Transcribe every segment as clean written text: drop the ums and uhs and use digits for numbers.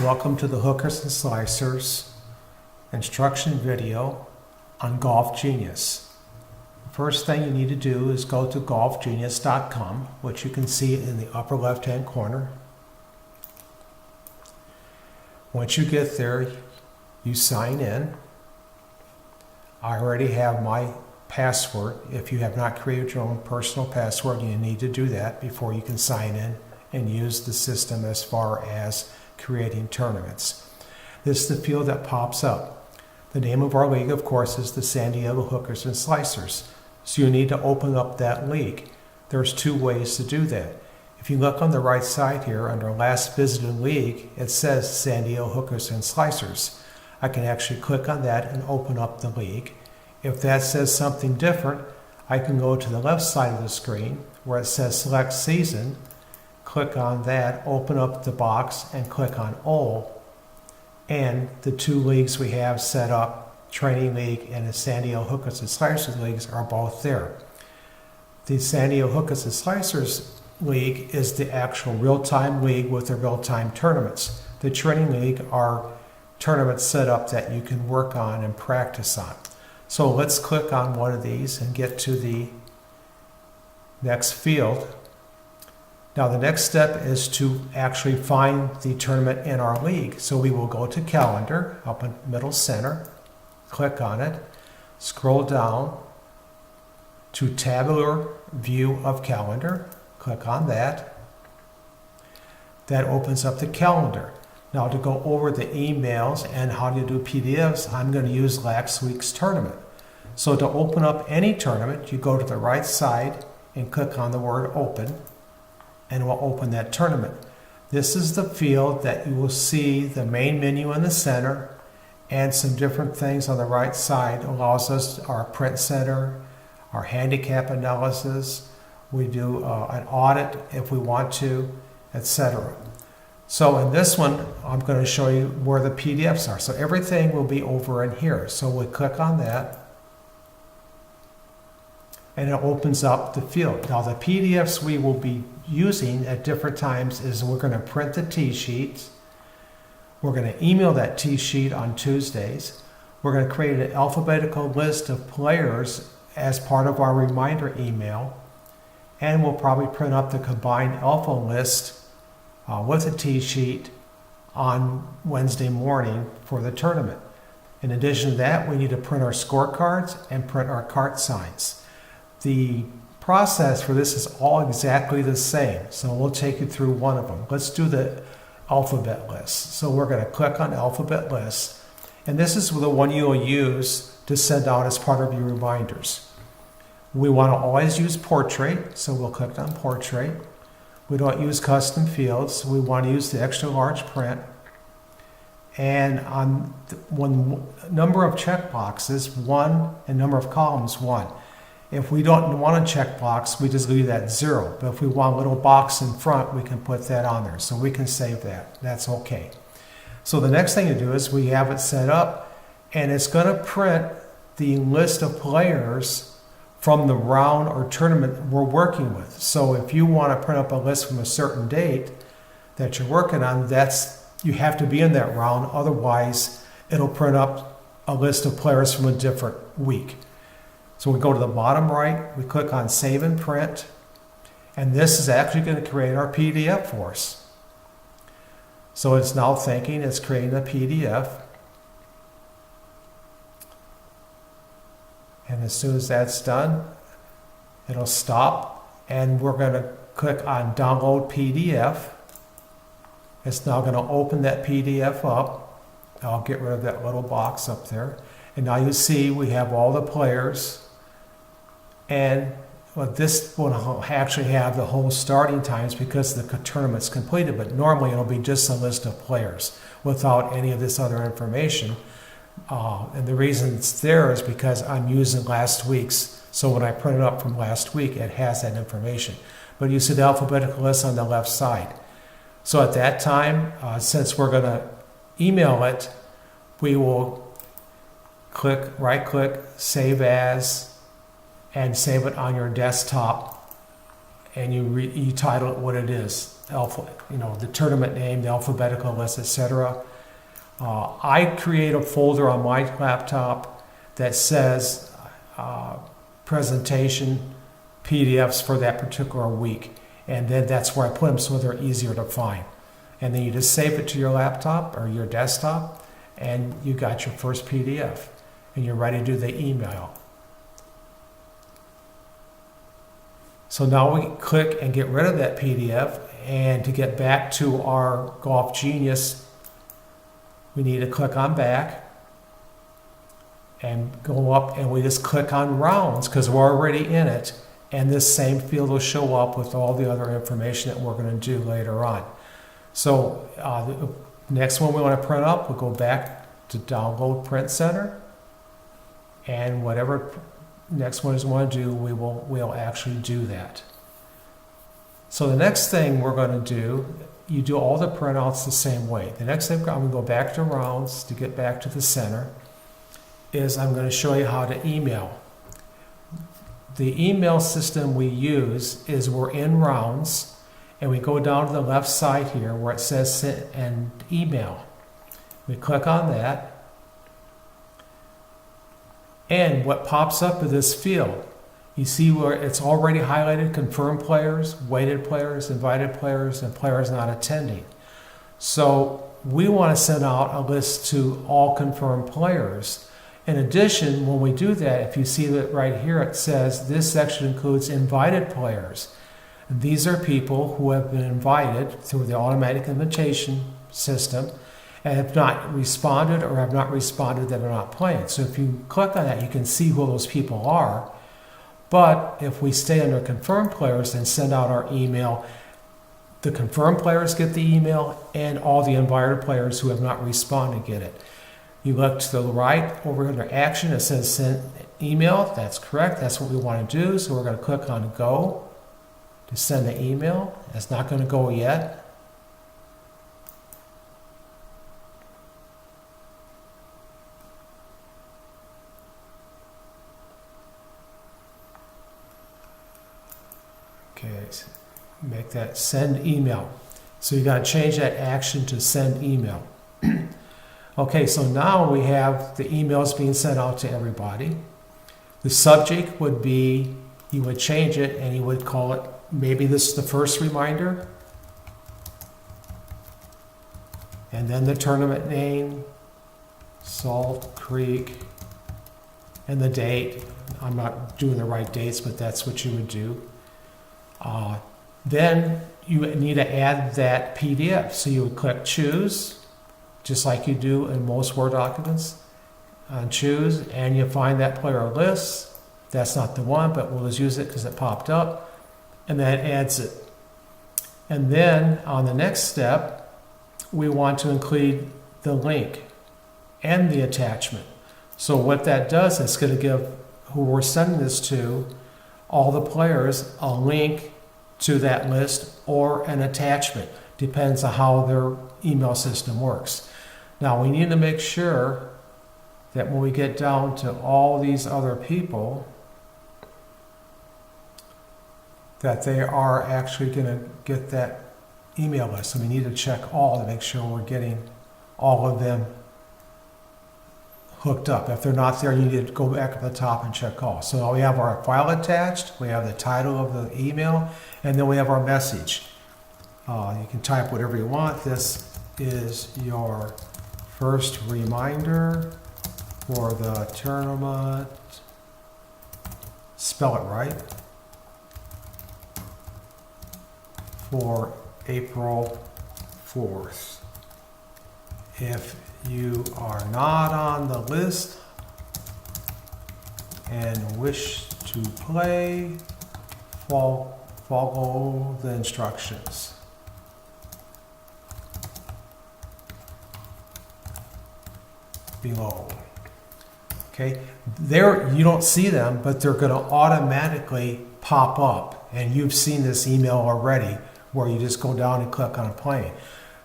Welcome to the Hookers and Slicers instruction video on Golf Genius. First thing you need to do is go to golfgenius.com, which you can see in the upper left hand corner. Once you get there, you sign in. I already have my password. If you have not created your own personal password, you need to do that before you can sign in and use the system as far as creating tournaments. This is the field that pops up. The name of our league, of course, is the San Diego Hookers and Slicers. So you need to open up that league. There's two ways to do that. If you look on the right side here under last visited league, it says San Diego Hookers and Slicers. I can actually click on that and open up the league. If that says something different, I can go to the left side of the screen where it says select season, click on that, open up the box and click on all, and the two leagues we have set up, Training League and the San Diego Hookers and Slicers leagues, are both there. The San Diego Hookers and Slicers league is the actual real-time league with the real-time tournaments. The Training League are tournaments set up that you can work on and practice on. So let's click on one of these and get to the next field. Now the next step is to actually find the tournament in our league. So we will go to calendar up in middle center, click on it, scroll down to tabular view of calendar, click on that. That opens up the calendar. Now to go over the emails and how to do PDFs, I'm going to use last week's tournament. So to open up any tournament, you go to the right side and click on the word open, and it will open that tournament. This is the field that you will see the main menu in the center and some different things on the right side. It allows us our print center, our handicap analysis. We do an audit if we want to, etc. So in this one, I'm going to show you where the PDFs are. So everything will be over in here. So we click on that, and it opens up the field. Now the PDFs we will be using at different times is we're going to print the T-sheets. We're going to email that T-sheet on Tuesdays. We're going to create an alphabetical list of players as part of our reminder email. And we'll probably print up the combined alpha list with a T-sheet on Wednesday morning for the tournament. In addition to that, we need to print our scorecards and print our cart signs. The process for this is all exactly the same, so we'll take you through one of them. Let's do the alphabet list. So we're going to click on alphabet list, and this is the one you'll use to send out as part of your reminders. We want to always use portrait, so we'll click on portrait. We don't use custom fields, so we want to use the extra large print. And on one number of check boxes, 1, and number of columns, 1. If we don't want a check box, we just leave that 0. But if we want a little box in front, we can put that on there. So we can save that. That's okay. So the next thing to do is we have it set up, and it's going to print the list of players from the round or tournament we're working with. So if you want to print up a list from a certain date that you're working on, you have to be in that round. Otherwise, it'll print up a list of players from a different week. So we go to the bottom right, we click on Save and Print, and this is actually going to create our PDF for us. So it's now thinking it's creating a PDF. And as soon as that's done, it'll stop, and we're going to click on Download PDF. It's now going to open that PDF up. I'll get rid of that little box up there. And now you see we have all the players. And this will actually have the whole starting times because the tournament's completed, but normally it'll be just a list of players without any of this other information. And the reason it's there is because I'm using last week's, so when I print it up from last week, it has that information. But you see the alphabetical list on the left side. So at that time, since we're going to email it, we will right-click, Save As, and save it on your desktop and you title it what it is, the tournament name, the alphabetical list, etc. I create a folder on my laptop that says presentation PDFs for that particular week, and then that's where I put them so they're easier to find. And then you just save it to your laptop or your desktop, and you got your first PDF, and you're ready to do the email. So now we click and get rid of that PDF, and to get back to our Golf Genius, we need to click on back and go up, and we just click on rounds because we're already in it, and this same field will show up with all the other information that we're going to do later on. So the next one we want to print up, we'll go back to download print center, and whatever next one is we want to do, we'll actually do that. So the next thing we're going to do, you do all the printouts the same way. The next thing I'm going to go back to rounds to get back to the center is I'm going to show you how to email. The email system we use is we're in rounds, and we go down to the left side here where it says send and email. We click on that, and what pops up is this field. You see where it's already highlighted confirmed players, weighted players, invited players, and players not attending. So we want to send out a list to all confirmed players. In addition, when we do that, if you see that right here, it says this section includes invited players. And these are people who have been invited through the automatic invitation system and have not responded or have not responded that are not playing. So if you click on that, you can see who those people are. But if we stay under confirmed players and send out our email, the confirmed players get the email, and all the invited players who have not responded get it. You look to the right over under action, it says send email. That's correct. That's what we want to do. So we're going to click on go to send the email. It's not going to go yet. Okay, so make that send email. So you got to change that action to send email. Okay, so now we have the emails being sent out to everybody. The subject would be, you would change it and you would call it, maybe this is the first reminder, and then the tournament name, Salt Creek, and the date. I'm not doing the right dates, but that's what you would do. Then you need to add that PDF. So you would click choose, just like you do in most Word documents. Choose, and you find that player list. That's not the one, but we'll just use it because it popped up. And that adds it. And then on the next step, we want to include the link and the attachment. So what that does is going to give who we're sending this to, all the players, a link to that list or an attachment. Depends on how their email system works. Now we need to make sure that when we get down to all these other people, that they are actually going to get that email list. So we need to check all to make sure we're getting all of them hooked up. If they're not there, you need to go back at the top and check all. So now we have our file attached, we have the title of the email, and then we have our message. You can type whatever you want. This is your first reminder for the tournament. Spell it right. For April 4th. If you are not on the list and wish to play, follow the instructions. Below. Okay, there you don't see them, but they're going to automatically pop up, and you've seen this email already where you just go down and click on playing.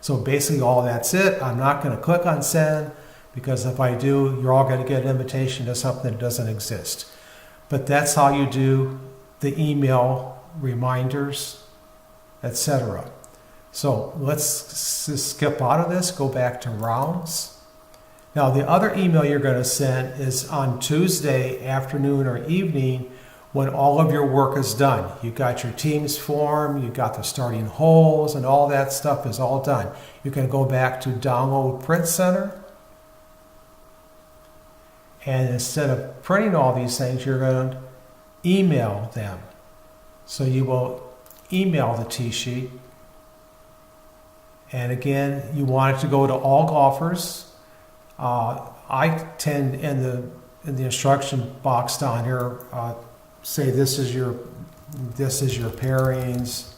So basically all that's it. I'm not going to click on send because if I do, you're all going to get an invitation to something that doesn't exist. But that's how you do the email reminders, etc. So let's skip out of this, go back to rounds. Now the other email you're going to send is on Tuesday afternoon or evening when all of your work is done. You got your teams form, you got the starting holes, and all that stuff is all done. You can go back to download print center, and instead of printing all these things, you're going to email them. So you will email the T-sheet. And again, you want it to go to all golfers. I tend in the instruction box down here say this is your pairings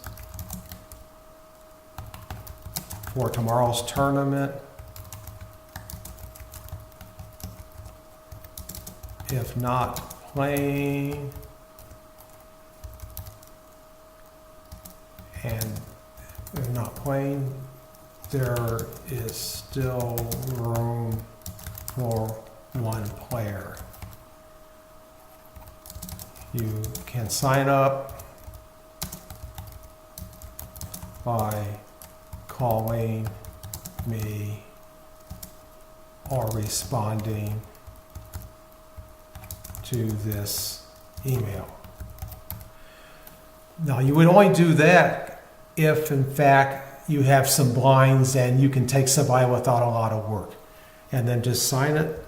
for tomorrow's tournament. If not playing, and if not playing, there is still room for one player. You can sign up by calling me or responding to this email. Now, you would only do that if, in fact, you have some blinds and you can take somebody without a lot of work. And then just sign it.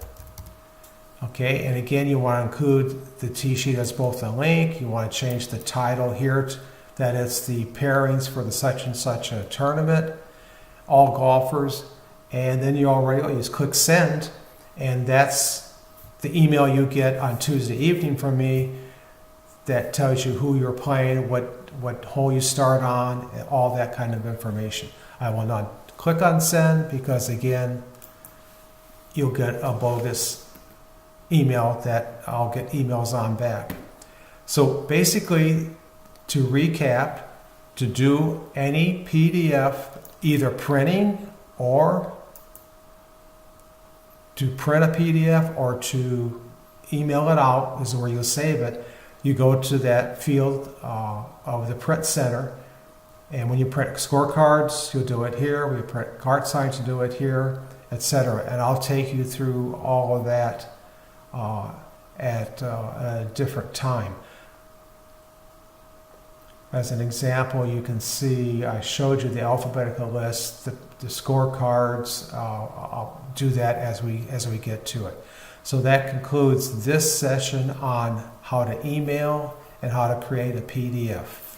Okay, and again, you want to include the T-sheet as both a link. You want to change the title here that it's the pairings for the such and such a tournament, all golfers. And then you just click send, and that's the email you get on Tuesday evening from me that tells you who you're playing, what hole you start on, and all that kind of information. I will not click on send because, again, you'll get a bogus email that I'll get emails on back. So basically, to recap, to do any PDF, either printing or to print a PDF or to email it out is where you'll save it. You go to that field of the print center, and when you print scorecards, you'll do it here. When you print card signs, you do it here, etc. And I'll take you through all of that at a different time. As an example, you can see I showed you the alphabetical list, the scorecards. I'll do that as we get to it. So that concludes this session on how to email and how to create a PDF.